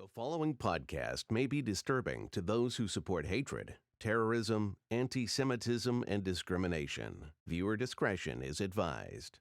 The following podcast may be disturbing to those who support hatred, terrorism, anti-Semitism, and discrimination. Viewer discretion is advised.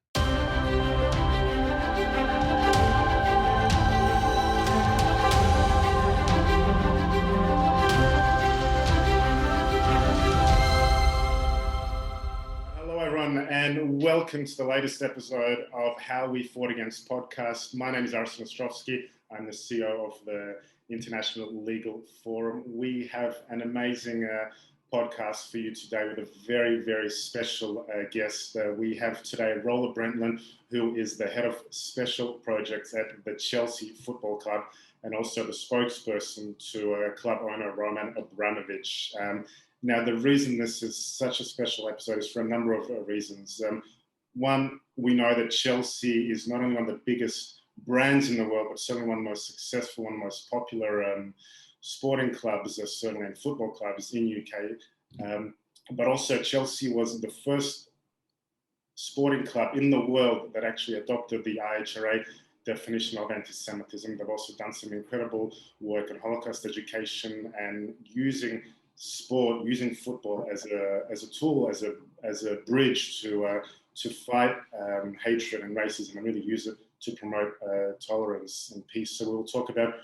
Hello, everyone, and welcome to the latest episode of How We Fought Against podcast. My name is Arsen Ostrovsky. I'm the CEO of the International Legal Forum. We have an amazing podcast for you today with a very, very special guest. We have today Rola Brentlin, who is the head of special projects at the Chelsea Football Club and also the spokesperson to club owner Roman Abramovich. Now, the reason this is such a special episode is for a number of reasons. One, we know that Chelsea is not only one of the biggest brands in the world, but certainly one of the most successful, one of the most popular sporting clubs, certainly in football clubs in UK. But also Chelsea was the first sporting club in the world that actually adopted the IHRA definition of anti-Semitism. They've also done some incredible work in Holocaust education and using sport, using football as a tool, as a bridge to fight hatred and racism, and really use it to promote tolerance and peace. So we'll talk about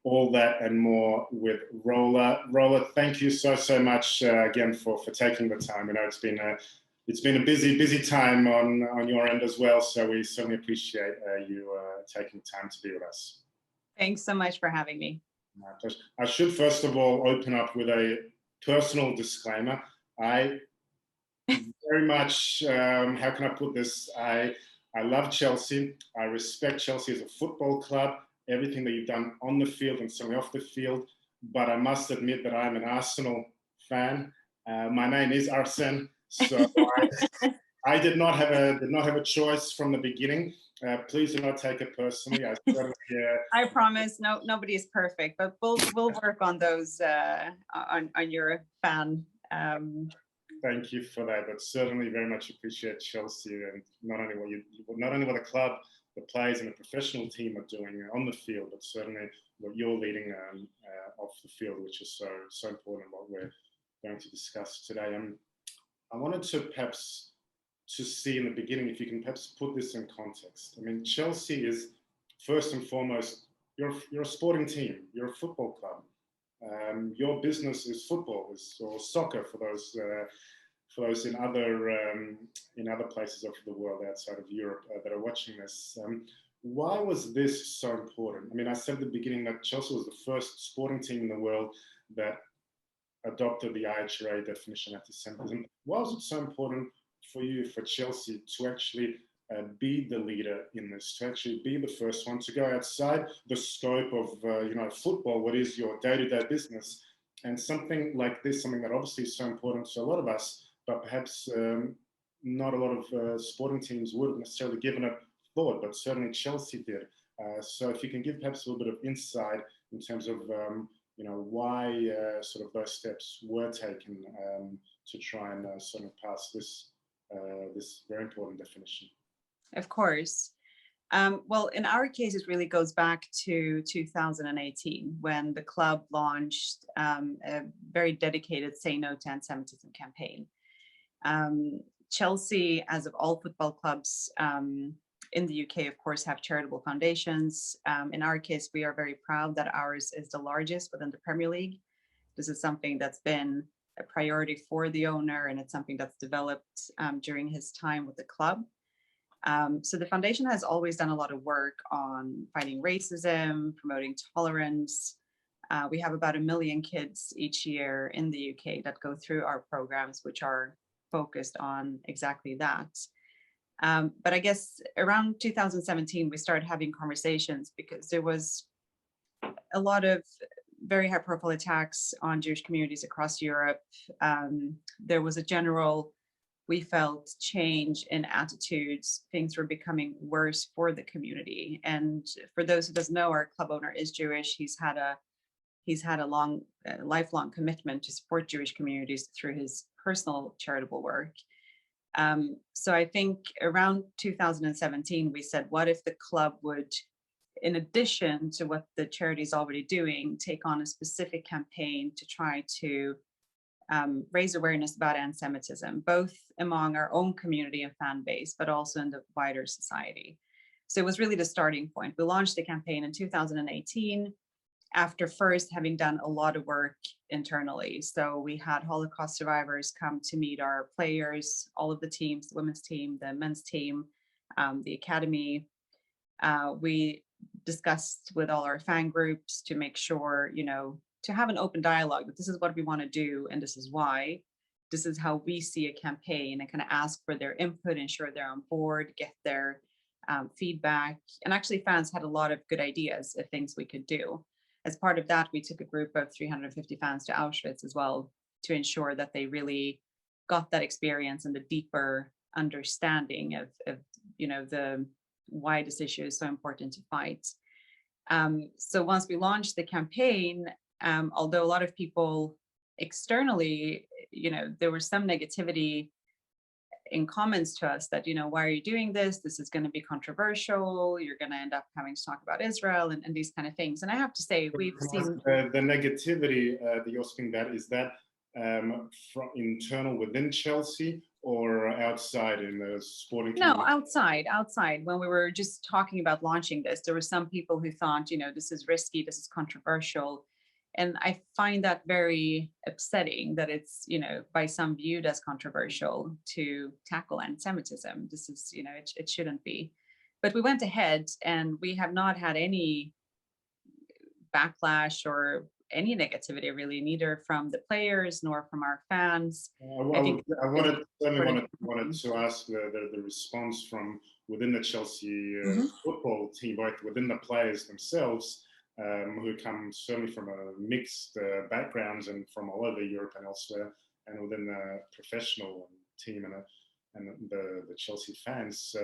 all that and more with Rola. Rola, thank you so much again for taking the time. I know it's been a busy time on your end as well. So we certainly appreciate you taking time to be with us. Thanks so much for having me. My pleasure. I should first of all open up with a personal disclaimer. I very much, how can I put this? I love Chelsea. I respect Chelsea as a football club, everything that you've done on the field and certainly off the field. But I must admit that I'm an Arsenal fan. My name is Arsen, so I did not have a choice from the beginning. Please do not take it personally. I promise, nobody is perfect, but we'll work on those on your fan. Thank you for that, but certainly very much appreciate Chelsea and not only what the club, the players, and the professional team are doing on the field, but certainly what you're leading off the field, which is so important. What we're going to discuss today. I wanted to perhaps see in the beginning if you can perhaps put this in context. I mean, Chelsea is first and foremost you're a sporting team, you're a football club. Your business is football, or soccer for those in other places of the world outside of Europe that are watching this. Why was this so important? I mean, I said at the beginning that Chelsea was the first sporting team in the world that adopted the IHRA definition of anti-Semitism. Why was it so important for you, for Chelsea, to actually be the leader in this, to actually be the first one to go outside the scope of football, what is your day-to-day business, and something like this, something that obviously is so important to a lot of us, but perhaps not a lot of sporting teams would have necessarily given it thought, but certainly Chelsea did. So if you can give perhaps a little bit of insight in terms of why sort of those steps were taken to try and sort of pass this very important definition. Of course. Well, in our case, it really goes back to 2018 when the club launched a very dedicated Say No to Antisemitism campaign. Chelsea, as of all football clubs in the UK, of course, have charitable foundations. In our case, we are very proud that ours is the largest within the Premier League. This is something that's been a priority for the owner, and it's something that's developed during his time with the club. So the foundation has always done a lot of work on fighting racism, promoting tolerance. We have about 1 million kids each year in the UK that go through our programs, which are focused on exactly that. But I guess around 2017, we started having conversations because there was a lot of very high profile attacks on Jewish communities across Europe. There was a general, we felt, change in attitudes. Things were becoming worse for the community. And for those who doesn't know, our club owner is Jewish. He's had a lifelong commitment to support Jewish communities through his personal charitable work. So I think around 2017, we said, what if the club would in addition to what the charity is already doing, take on a specific campaign to try to raise awareness about anti-Semitism, both among our own community and fan base, but also in the wider society. So it was really the starting point. We launched the campaign in 2018 after first having done a lot of work internally. So we had Holocaust survivors come to meet our players, all of the teams, the women's team, the men's team, the academy. We discussed with all our fan groups to make sure, to have an open dialogue that this is what we want to do and this is why. This is how we see a campaign, and kind of ask for their input, ensure they're on board, get their feedback. And actually fans had a lot of good ideas of things we could do. As part of that, we took a group of 350 fans to Auschwitz as well to ensure that they really got that experience and the deeper understanding of the why this issue is so important to fight. So once we launched the campaign, although a lot of people externally, there was some negativity in comments to us that, why are you doing this? This is going to be controversial. You're going to end up having to talk about Israel and these kind of things. And I have to say, we've seen the negativity that you're speaking about. Is that from internal within Chelsea or outside in the sporting community? No, outside. When we were just talking about launching this, there were some people who thought, this is risky, this is controversial. And I find that very upsetting that it's, by some viewed as controversial to tackle anti-Semitism. This is, it shouldn't be. But we went ahead and we have not had any backlash or any negativity really, neither from the players nor from our fans. I wanted to ask the response from within the Chelsea football team, both within the players themselves, who come certainly from a mixed backgrounds and from all over Europe and elsewhere, and within the professional team and the Chelsea fans.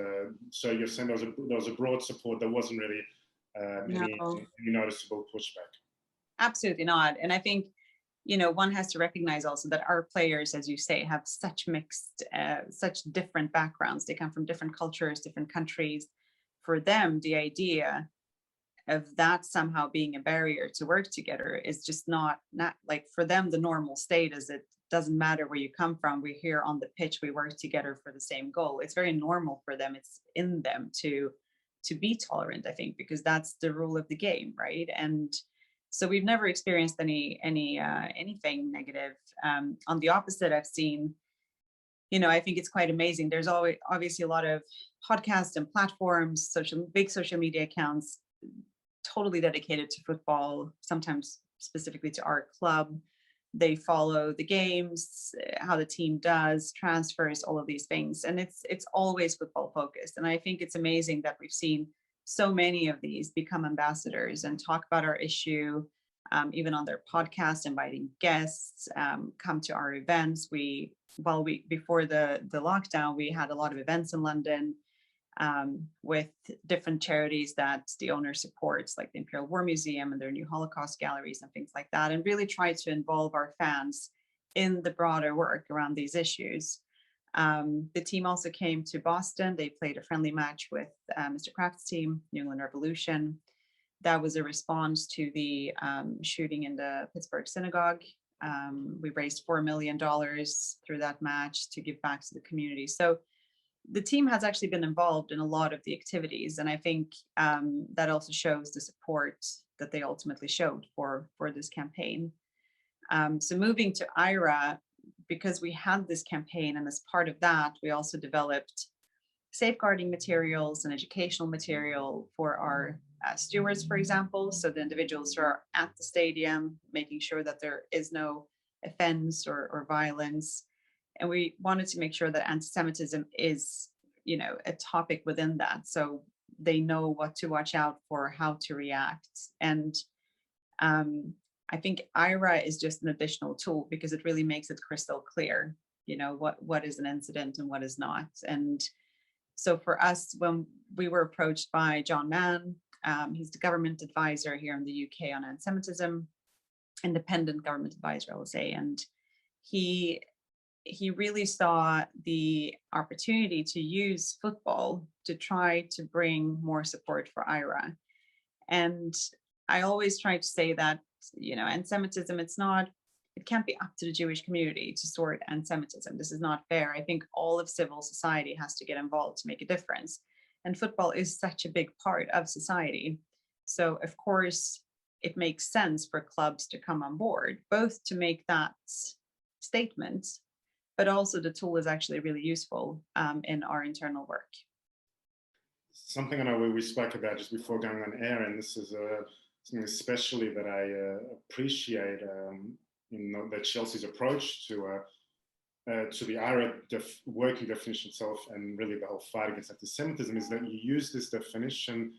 So you're saying there was a broad support. There wasn't really any noticeable pushback. Absolutely not. And I think, one has to recognize also that our players, as you say, have such mixed, such different backgrounds. They come from different cultures, different countries. For them, the idea of that somehow being a barrier to work together is just not like, for them, the normal state is it doesn't matter where you come from. We're here on the pitch. We work together for the same goal. It's very normal for them. It's in them to be tolerant, I think, because that's the rule of the game, right? And so we've never experienced anything negative. On the opposite, I've seen, I think it's quite amazing. There's always obviously a lot of podcasts and platforms, big social media accounts, totally dedicated to football, sometimes specifically to our club. They follow the games, how the team does, transfers, all of these things. And it's always football focused. And I think it's amazing that we've seen so many of these become ambassadors and talk about our issue, even on their podcast, inviting guests, come to our events. Before the lockdown, we had a lot of events in London with different charities that the owner supports, like the Imperial War Museum and their new Holocaust galleries and things like that, and really try to involve our fans in the broader work around these issues. The team also came to Boston. They played a friendly match with Mr. Kraft's team, New England Revolution. That was a response to the shooting in the Pittsburgh synagogue. We raised $4 million through that match to give back to the community. So the team has actually been involved in a lot of the activities. And I think that also shows the support that they ultimately showed for this campaign. So moving to IHRA, because we had this campaign, and as part of that, we also developed safeguarding materials and educational material for our stewards, for example. So the individuals who are at the stadium, making sure that there is no offense or violence. And we wanted to make sure that anti-Semitism is, a topic within that. So they know what to watch out for, how to react. And I think IHRA is just an additional tool because it really makes it crystal clear, what is an incident and what is not. And so for us, when we were approached by John Mann, he's the government advisor here in the UK on anti-Semitism, independent government advisor, I will say. And he really saw the opportunity to use football to try to bring more support for IHRA. And I always try to say that, anti-Semitism, it can't be up to the Jewish community to sort anti-Semitism. This is not fair. I think all of civil society has to get involved to make a difference. And football is such a big part of society. So of course, it makes sense for clubs to come on board, both to make that statement, but also the tool is actually really useful in our internal work. Something I know we spoke about just before going on air, and this is something especially that I appreciate in the Chelsea's approach to the IHRA working definition itself, and really the whole fight against anti-Semitism, is that you use this definition,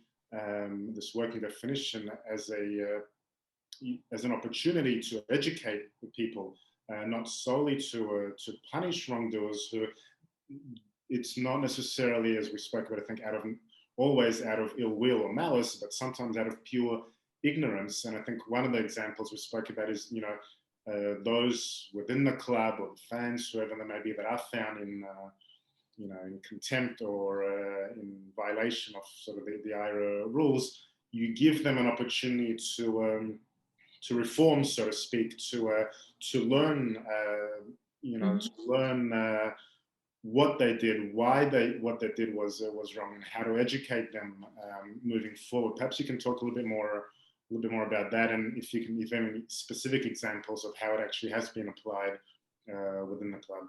this working definition, as an opportunity to educate the people, not solely to punish wrongdoers who. It's not necessarily, as we spoke about, I think, always out of ill will or malice, but sometimes out of pure ignorance. And I think one of the examples we spoke about is, those within the club or the fans, whoever they may be, that are found in contempt or in violation of sort of the IHRA rules. You give them an opportunity to reform, so to speak, to learn, to learn. What they did, what they did was wrong, and how to educate them moving forward. Perhaps you can talk a little bit more about that, and if you have any specific examples of how it actually has been applied within the club.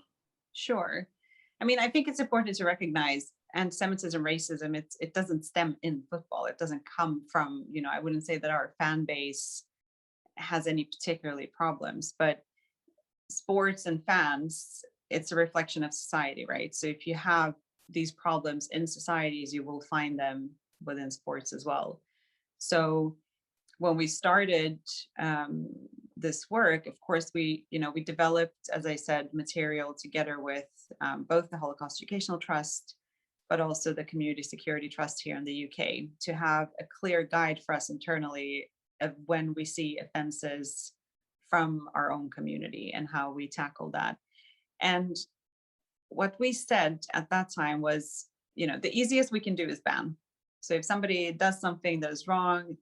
Sure. I mean, I think it's important to recognize anti-Semitism, racism. It doesn't stem in football. It doesn't come from, I wouldn't say that our fan base has any particularly problems, but sports and fans, it's a reflection of society, right? So if you have these problems in societies, you will find them within sports as well. So when we started this work, of course, we developed, as I said, material together with both the Holocaust Educational Trust, but also the Community Security Trust here in the UK, to have a clear guide for us internally of when we see offenses from our own community and how we tackle that. And what we said at that time was, the easiest we can do is ban. So if somebody does something that is wrong,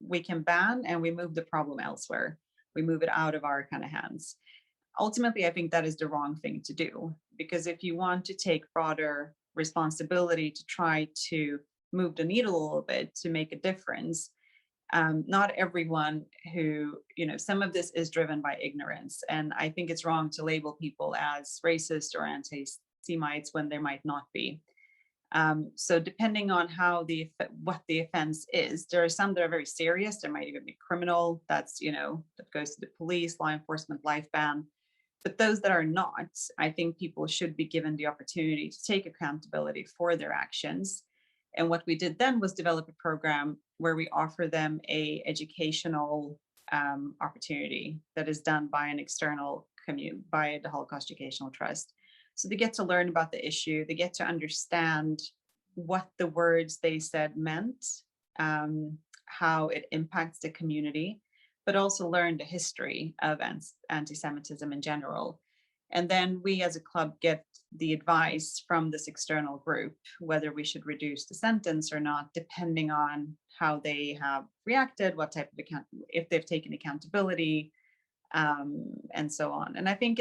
we can ban and we move the problem elsewhere. We move it out of our kind of hands. Ultimately, I think that is the wrong thing to do, because if you want to take broader responsibility to try to move the needle a little bit to make a difference, not everyone who, some of this is driven by ignorance. And I think it's wrong to label people as racist or anti-Semites when there might not be. So depending on what the offense is, there are some that are very serious. There might even be criminal. That's, that goes to the police, law enforcement, life ban. But those that are not, I think people should be given the opportunity to take accountability for their actions. And what we did then was develop a program where we offer them a educational opportunity that is done by an external by the Holocaust Educational Trust. So they get to learn about the issue. They get to understand what the words they said meant, how it impacts the community, but also learn the history of anti-Semitism in general. And then we as a club get the advice from this external group, whether we should reduce the sentence or not, depending on how they have reacted, what type of if they've taken accountability, and so on. And I think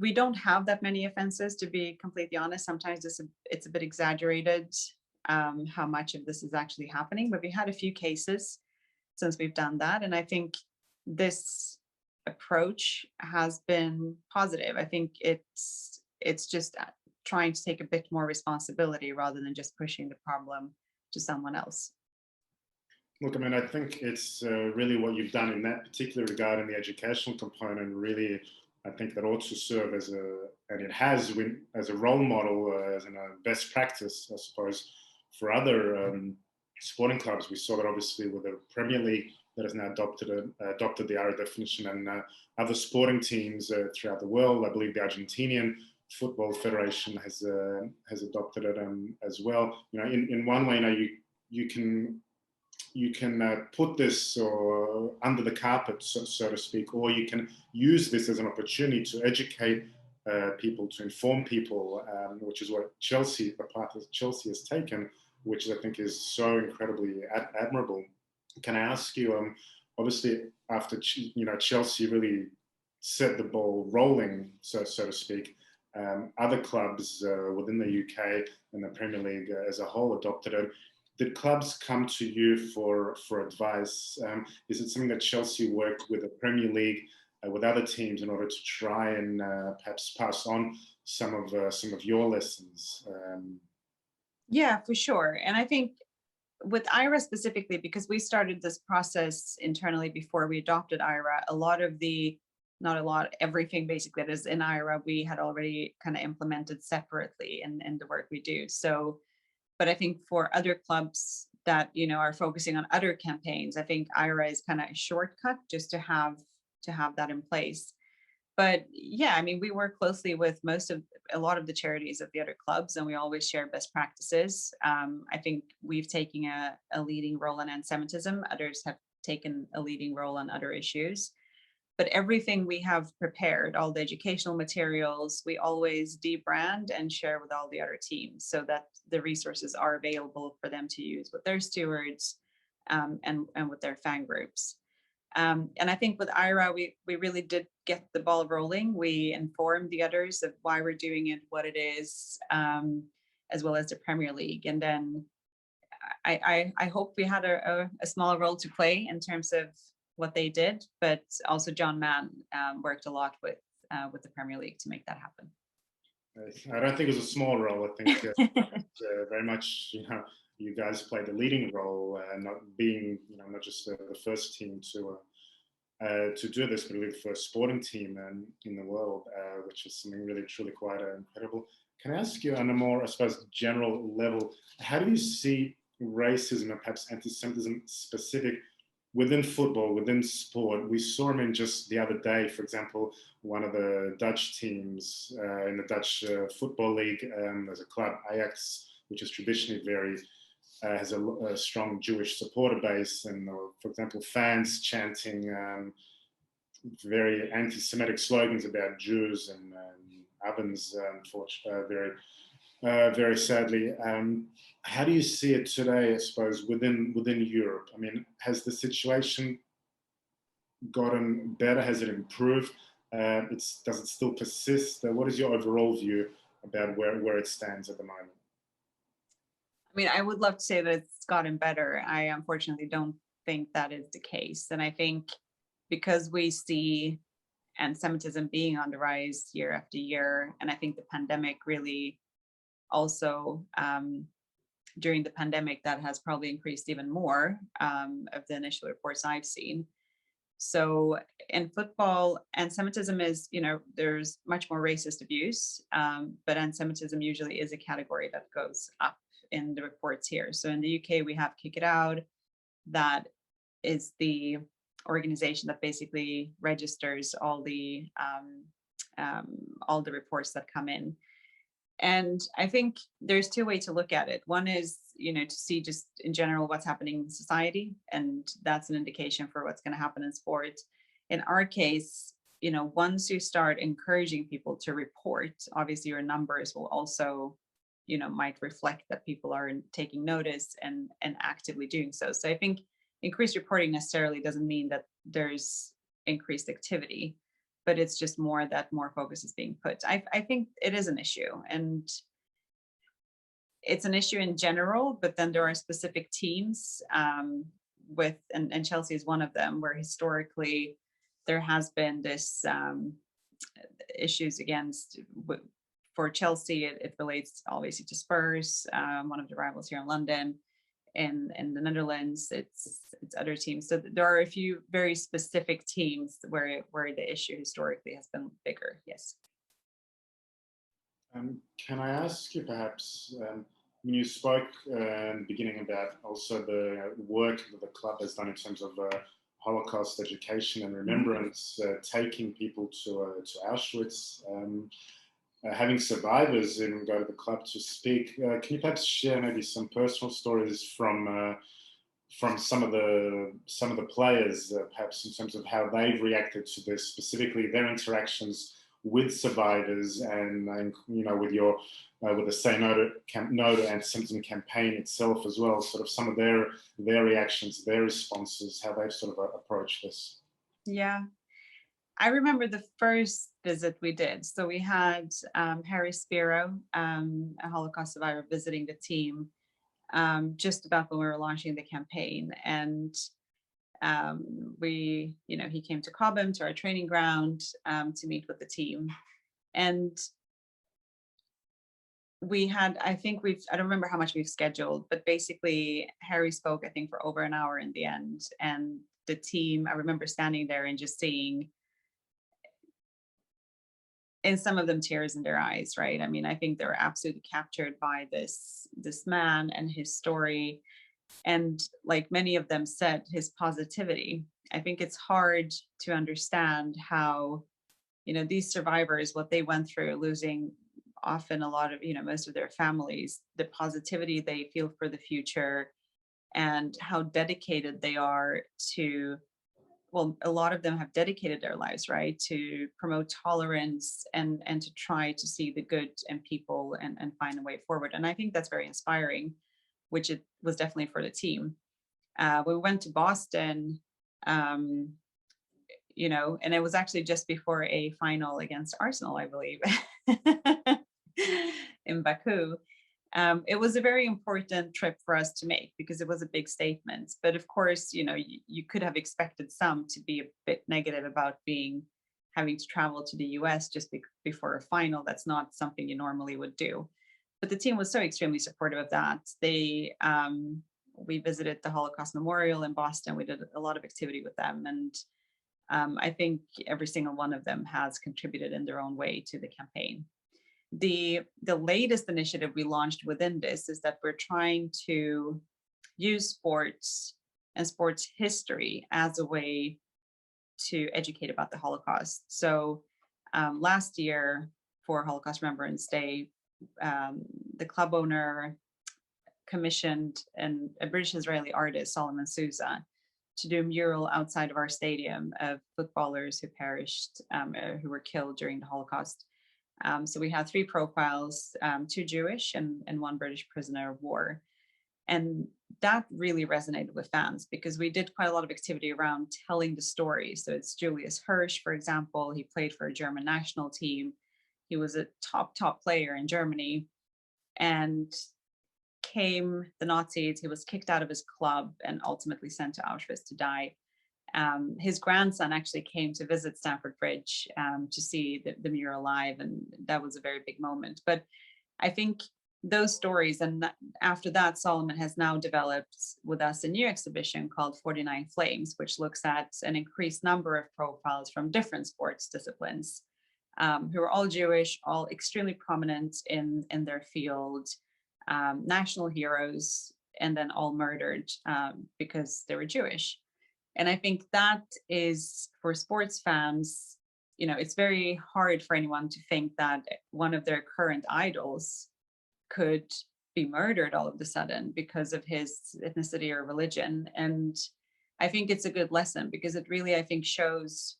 we don't have that many offenses, to be completely honest. Sometimes it's a bit exaggerated how much of this is actually happening, but we had a few cases since we've done that. And I think this approach has been positive. I think it's just trying to take a bit more responsibility rather than just pushing the problem to someone else. Look, I mean, I think it's really what you've done in that particular regard in the educational component. Really, I think that ought to serve as a role model, as a best practice, I suppose, for other sporting clubs. We saw that obviously with the Premier League that has now adopted the IHRA definition, and other sporting teams throughout the world. I believe the Argentinian Football Federation has adopted it as well. In one way, you can put this under the carpet, so to speak, or you can use this as an opportunity to educate people, to inform people, which is what the path that Chelsea has taken, which I think is so incredibly admirable. Can I ask you, obviously after Chelsea really set the ball rolling, so to speak, other clubs within the UK and the Premier League as a whole adopted it. Did clubs come to you for advice? Is it something that Chelsea worked with the Premier League, with other teams, in order to try and perhaps pass on some of your lessons? Yeah, for sure. And I think with IHRA specifically, because we started this process internally before we adopted IHRA, everything basically that is in IHRA, we had already kind of implemented separately in the work we do. So, but I think for other clubs that, are focusing on other campaigns, I think IHRA is kind of a shortcut just to have that in place. But yeah, I mean, we work closely with a lot of the charities of the other clubs, and we always share best practices. I think we've taken a leading role on antisemitism. Others have taken a leading role on other issues. But everything we have prepared, all the educational materials, we always debrand and share with all the other teams so that the resources are available for them to use with their stewards and with their fan groups. And I think with IHRA, we really did get the ball rolling. We informed the others of why we're doing it, what it is, as well as the Premier League. And then I hope we had a small role to play in terms of what they did, but also John Mann worked a lot with the Premier League to make that happen. I don't think it was a small role. I think very much, you guys played a leading role, not being, not just the first team to do this, but really the first sporting team in the world, which is something really, truly quite incredible. Can I ask you on a more, I suppose, general level, how do you see racism and perhaps anti-Semitism specific within football, within sport? We saw him in just the other day, for example, one of the Dutch teams in the Dutch Football League. There's a club, Ajax, which is traditionally has a strong Jewish supporter base, and for example, fans chanting very anti-Semitic slogans about Jews and ovens, unfortunately, very sadly. How do you see it today, I suppose, within Europe? I mean, has the situation gotten better? Has it improved? Does it still persist? What is your overall view about where it stands at the moment? I mean, I would love to say that it's gotten better. I unfortunately don't think that is the case. And I think because we see antisemitism being on the rise year after year, and I think the pandemic really also, during the pandemic, that has probably increased even more of the initial reports I've seen. So in football, antisemitism is, there's much more racist abuse, but antisemitism usually is a category that goes up in the reports here. So in the UK, we have Kick It Out. That is the organization that basically registers all the reports that come in. And I think there's two ways to look at it. One is, to see just in general what's happening in society, and that's an indication for what's going to happen in sport. In our case, once you start encouraging people to report, obviously your numbers will also, might reflect that people are taking notice and actively doing so. So I think increased reporting necessarily doesn't mean that there's increased activity, but it's just more that more focus is being put. I think it is an issue, and it's an issue in general, but then there are specific teams and Chelsea is one of them, where historically there has been this issues against, for Chelsea, it relates obviously to Spurs, one of the rivals here in London. In the Netherlands, it's other teams. So there are a few very specific teams where the issue historically has been bigger. Yes. Can I ask you perhaps, when you spoke in the beginning about also the work that the club has done in terms of Holocaust education and remembrance, taking people to Auschwitz, having survivors even go to the club to speak. Can you perhaps share maybe some personal stories from some of the players, perhaps in terms of how they've reacted to this, specifically their interactions with survivors and you know, with your with the Say No to Antisemitism campaign itself as well, sort of some of their reactions, their responses, how they've sort of approached this. Yeah. I remember the first visit we did. So we had Harry Spiro, a Holocaust survivor, visiting the team just about when we were launching the campaign. And he came to Cobham, to our training ground, to meet with the team. And we had, I don't remember how much we've scheduled, but basically Harry spoke, I think, for over an hour in the end. And the team, I remember standing there and just seeing, and some of them tears in their eyes, right? I mean, I think they were absolutely captured by this man and his story. And like many of them said, his positivity. I think it's hard to understand how, you know, these survivors, what they went through, losing often a lot of, you know, most of their families, the positivity they feel for the future, and how dedicated they are to, well, a lot of them have dedicated their lives, right, to promote tolerance and to try to see the good in people and find a way forward. And I think that's very inspiring, which it was definitely for the team. We went to Boston, you know, and it was actually just before a final against Arsenal, I believe, in Baku. It was a very important trip for us to make because it was a big statement. But of course, you know, you could have expected some to be a bit negative about having to travel to the US just before a final. That's not something you normally would do. But the team was so extremely supportive of that. We visited the Holocaust Memorial in Boston. We did a lot of activity with them. And I think every single one of them has contributed in their own way to the campaign. The latest initiative we launched within this is that we're trying to use sports and sports history as a way to educate about the Holocaust. So last year for Holocaust Remembrance Day, the club owner commissioned a British Israeli artist, Solomon Souza, to do a mural outside of our stadium of footballers who perished, who were killed during the Holocaust. So we had 3 profiles, 2 Jewish and 1 British prisoner of war. And that really resonated with fans because we did quite a lot of activity around telling the story. So it's Julius Hirsch, for example. He played for a German national team. He was a top player in Germany. And came the Nazis, he was kicked out of his club and ultimately sent to Auschwitz to die. His grandson actually came to visit Stamford Bridge to see the mural live, and that was a very big moment. But I think those stories, and after that, Solomon has now developed with us a new exhibition called 49 Flames, which looks at an increased number of profiles from different sports disciplines, who are all Jewish, all extremely prominent in their field, national heroes, and then all murdered because they were Jewish. And I think that is, for sports fans, you know, it's very hard for anyone to think that one of their current idols could be murdered all of a sudden because of his ethnicity or religion. And I think it's a good lesson because it really, I think, shows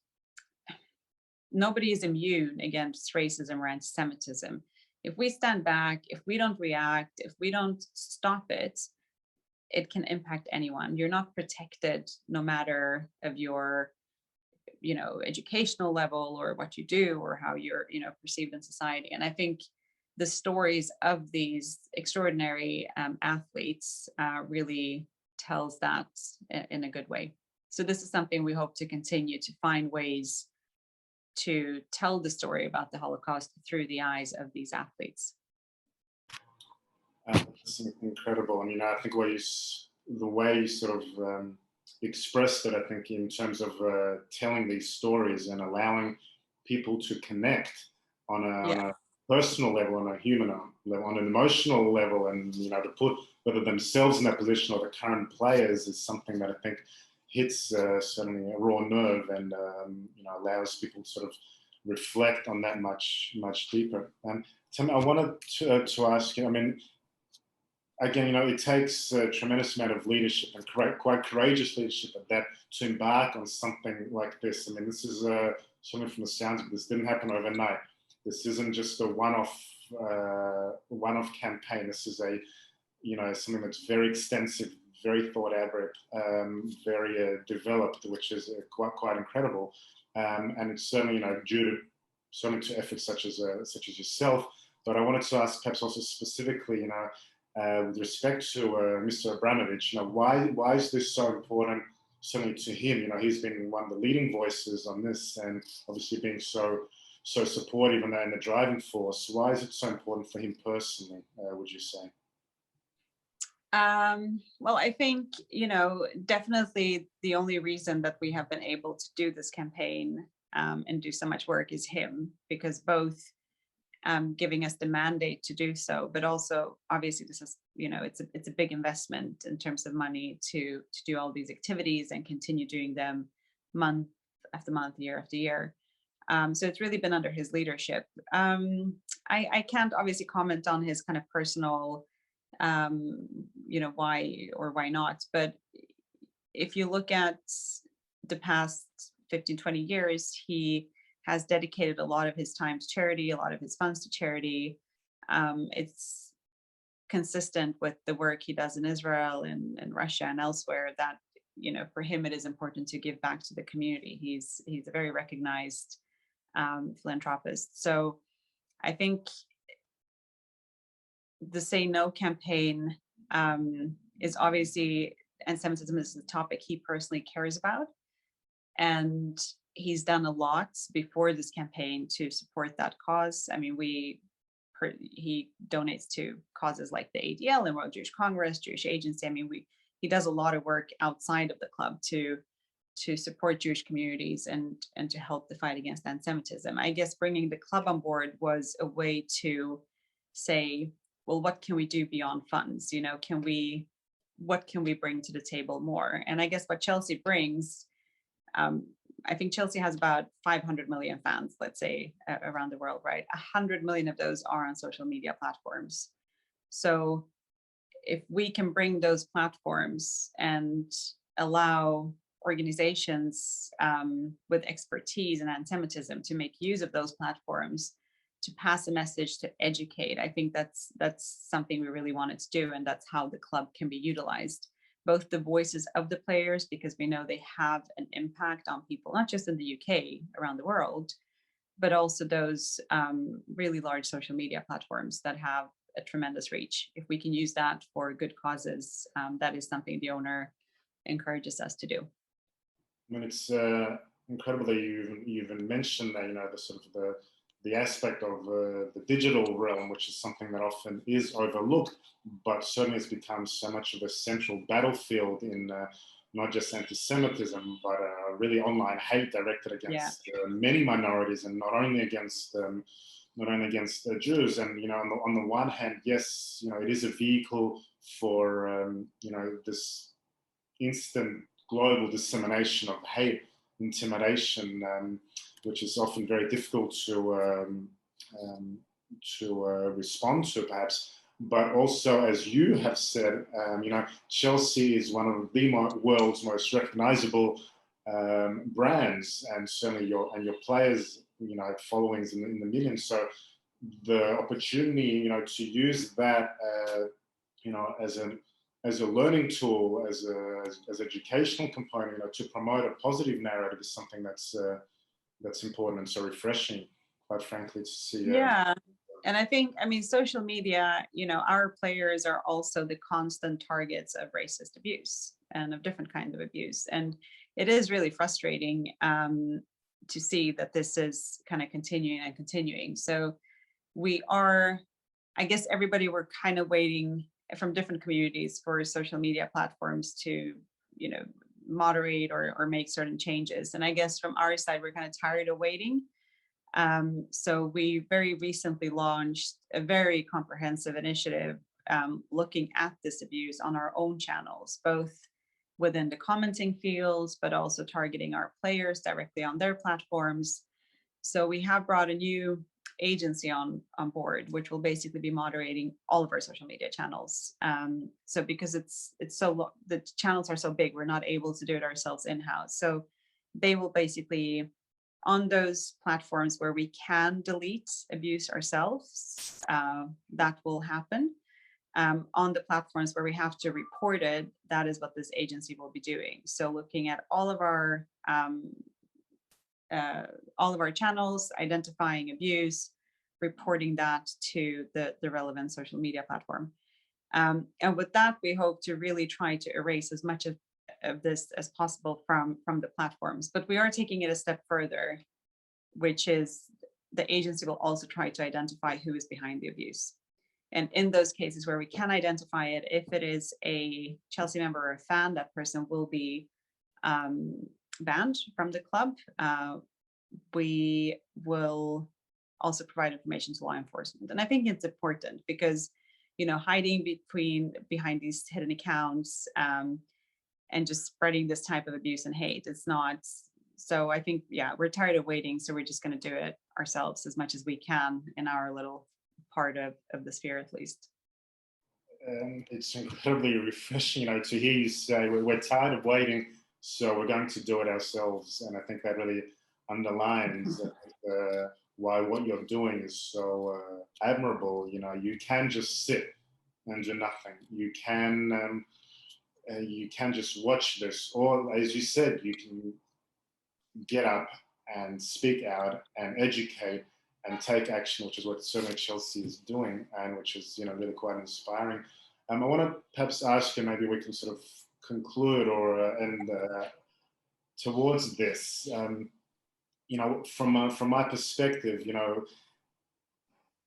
nobody is immune against racism or anti-Semitism. If we stand back, if we don't react, if we don't stop it, it can impact anyone. You're not protected no matter of your, you know, educational level or what you do or how you're, you know, perceived in society. And I think the stories of these extraordinary athletes really tells that in a good way. So this is something we hope to continue to find ways to tell the story about the Holocaust through the eyes of these athletes. That's incredible. I mean, I think the way you sort of expressed it, I think, in terms of telling these stories and allowing people to connect on a personal level, on a human level, on an emotional level, and, you know, to put whether themselves in that position or the current players is something that I think hits certainly a raw nerve and you know, allows people to sort of reflect on that much deeper. Tim, I wanted to ask you, I mean, again, you know, it takes a tremendous amount of leadership and quite courageous leadership at that to embark on something like this. I mean, this is certainly from the sounds of this, didn't happen overnight. This isn't just a one-off campaign. This is something that's very extensive, very thought out, very developed, which is quite incredible. And it's certainly due to efforts such as yourself. But I wanted to ask, perhaps also specifically, with respect to Mr. Abramovich, why is this so important? Certainly to him, he's been one of the leading voices on this, and obviously being so supportive and the driving force. Why is it so important for him personally, would you say? Well, I think, definitely the only reason that we have been able to do this campaign and do so much work is him, because both giving us the mandate to do so, but also obviously this is, it's a big investment in terms of money to do all these activities and continue doing them month after month, year after year. So it's really been under his leadership. I can't obviously comment on his kind of personal, why or why not. But if you look at the past 15, 20 years, he has dedicated a lot of his time to charity, a lot of his funds to charity. It's consistent with the work he does in Israel and Russia and elsewhere that, for him, it is important to give back to the community. He's a very recognized philanthropist. So I think the Say No campaign is obviously, anti-Semitism is a topic he personally cares about. And he's done a lot before this campaign to support that cause. I mean, he donates to causes like the ADL and World Jewish Congress, Jewish Agency. I mean, he does a lot of work outside of the club to support Jewish communities and to help the fight against anti-Semitism. I guess bringing the club on board was a way to say, well, what can we do beyond funds? What can we bring to the table more? And I guess what Chelsea brings, I think Chelsea has about 500 million fans, let's say, around the world, right? 100 million of those are on social media platforms. So if we can bring those platforms and allow organizations with expertise in anti-Semitism to make use of those platforms to pass a message, to educate, I think that's something we really wanted to do, and that's how the club can be utilized. Both the voices of the players, because we know they have an impact on people, not just in the UK, around the world, but also those really large social media platforms that have a tremendous reach. If we can use that for good causes, that is something the owner encourages us to do. I mean, it's incredible that you even mentioned that, the sort of the aspect of the digital realm, which is something that often is overlooked, but certainly has become so much of a central battlefield in not just anti-Semitism, but really online hate directed against many minorities, and not only against Jews. And on the one hand, yes, it is a vehicle for this instant global dissemination of hate, intimidation, which is often very difficult to respond to, perhaps. But also, as you have said, Chelsea is one of the world's most recognizable brands, and certainly your players, followings in the millions. So the opportunity, to use that, as a learning tool, as educational component, to promote a positive narrative is something that's important and so refreshing, quite frankly, to see. And I think, social media, our players are also the constant targets of racist abuse and of different kinds of abuse. And it is really frustrating to see that this is kind of continuing. So I guess everybody were kind of waiting from different communities for social media platforms to, moderate or make certain changes. And I guess from our side, we're kind of tired of waiting. So we very recently launched a very comprehensive initiative looking at this abuse on our own channels, both within the commenting fields, but also targeting our players directly on their platforms. So we have brought a new agency on board, which will basically be moderating all of our social media channels. So because the channels are so big, we're not able to do it ourselves in-house. So they will basically on those platforms where we can delete abuse ourselves, that will happen. On the platforms where we have to report it, that is what this agency will be doing. So looking at all of our channels, identifying abuse, reporting that to the relevant social media platform. And with that, we hope to really try to erase as much of this as possible from the platforms. But we are taking it a step further, which is the agency will also try to identify who is behind the abuse. And in those cases where we can identify it, if it is a Chelsea member or a fan, that person will be banned from the club. We will also provide information to law enforcement. And I think it's important because, hiding behind these hidden accounts and just spreading this type of abuse and hate, it's not. So I think, we're tired of waiting. So we're just going to do it ourselves as much as we can in our little part of the sphere, at least. It's incredibly refreshing, to hear you say we're tired of waiting, so we're going to do it ourselves. And I think that really underlines why what you're doing is so admirable. You can just sit and do nothing. You can just watch this, or as you said, you can get up and speak out and educate and take action, which is what certainly Chelsea is doing, and which is really quite inspiring. I want to perhaps ask you, maybe we can sort of conclude or end towards this. From my perspective,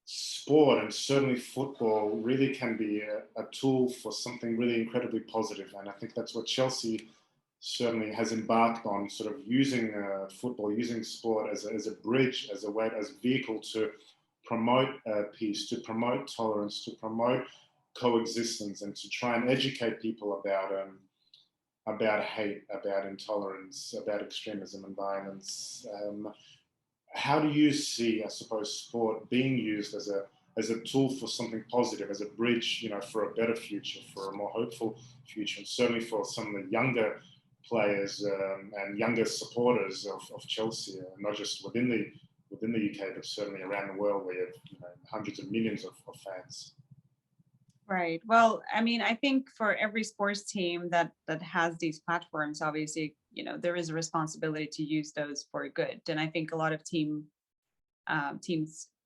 sport and certainly football really can be a tool for something really incredibly positive, and I think that's what Chelsea certainly has embarked on, sort of using football, using sport as a bridge, as a vehicle to promote peace, to promote tolerance, to promote coexistence, and to try and educate people about hate, about intolerance, about extremism and violence. How do you see, I suppose, sport being used as a tool for something positive, as a bridge, for a better future, for a more hopeful future, and certainly for some of the younger players and younger supporters of Chelsea, not just within the UK, but certainly around the world, where you have hundreds of millions of fans. Right. Well, I mean, I think for every sports team that has these platforms, obviously, there is a responsibility to use those for good. And I think a lot of teams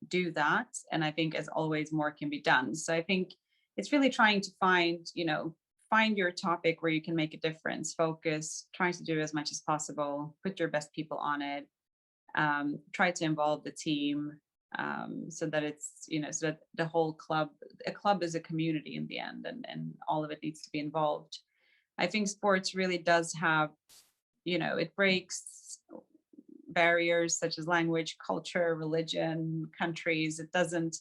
do that. And I think, as always, more can be done. So I think it's really trying to find your topic where you can make a difference, focus, trying to do as much as possible, put your best people on it, try to involve the team, so that it's, so that the whole club, a club is a community in the end, and all of it needs to be involved. I think sports really does have, it breaks barriers such as language, culture, religion, countries. It doesn't,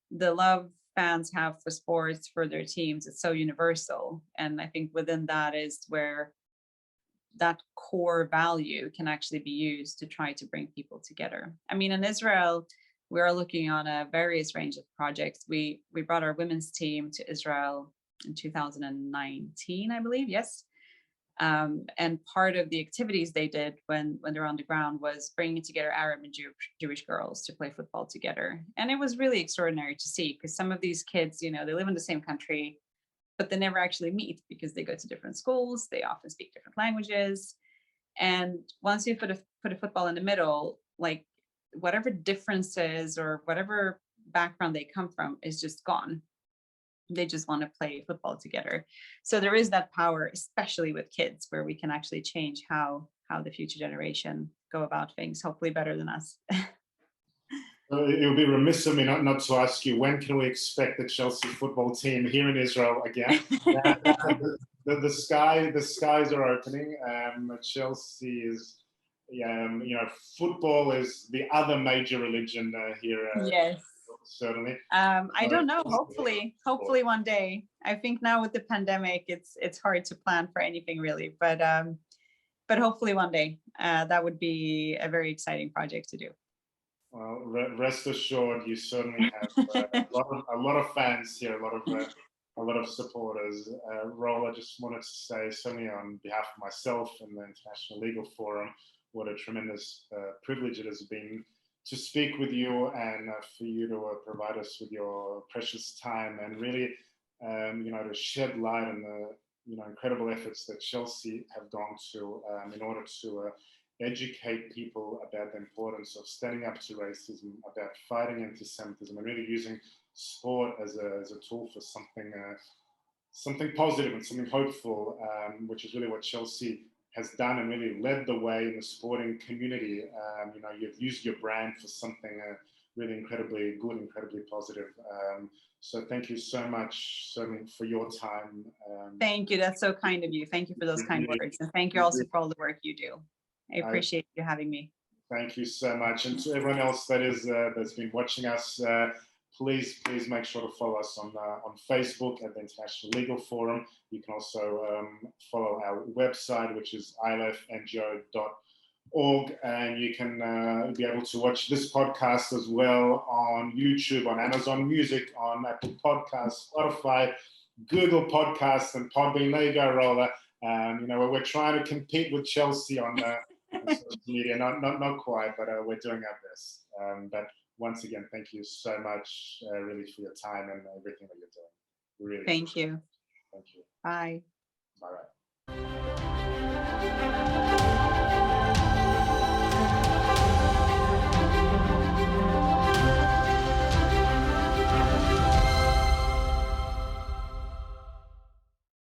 the love fans have for sports, for their teams, it's so universal. And I think within that is where that core value can actually be used to try to bring people together. I mean, in Israel, we are looking on a various range of projects. We brought our women's team to Israel in 2019, I believe, yes. And part of the activities they did when they were on the ground was bringing together Arab and Jewish girls to play football together. And it was really extraordinary to see, because some of these kids, they live in the same country, but they never actually meet because they go to different schools. They often speak different languages. And once you put a football in the middle, like whatever differences or whatever background they come from is just gone. They just want to play football together. So there is that power, especially with kids, where we can actually change how the future generation go about things, hopefully better than us. It would be remiss of me not to ask you, when can we expect the Chelsea football team here in Israel again? The skies are opening. Chelsea is, football is the other major religion here. Yes. Certainly. I don't know. Hopefully one day. I think now with the pandemic, it's hard to plan for anything really, but hopefully one day. That would be a very exciting project to do. Well, rest assured, you certainly have a lot of fans here, a lot of supporters. Rola, just wanted to say, certainly on behalf of myself and the International Legal Forum, what a tremendous privilege it has been to speak with you and for you to provide us with your precious time and really, to shed light on the, incredible efforts that Chelsea have gone to in order to educate people about the importance of standing up to racism, about fighting anti-Semitism, and really using sport as a tool for something positive and something hopeful, which is really what Chelsea has done and really led the way in the sporting community. You've used your brand for something really incredibly good, incredibly positive. So thank you so much, certainly, for your time. Thank you. That's so kind of you. Thank you for those kind words. And thank you also for all the work you do. I appreciate you having me. Thank you so much. And to everyone else that's been watching us, please make sure to follow us on Facebook at the International Legal Forum. You can also follow our website, which is ilfngo.org, and you can be able to watch this podcast as well on YouTube, on Amazon Music, on Apple Podcasts, Spotify, Google Podcasts, and Podbean. There you go, Rola. We're trying to compete with Chelsea on social media. Not quite, but we're doing our best. But once again, thank you so much, really, for your time and everything that you're doing. We really thank you. Thank you. Bye. Bye.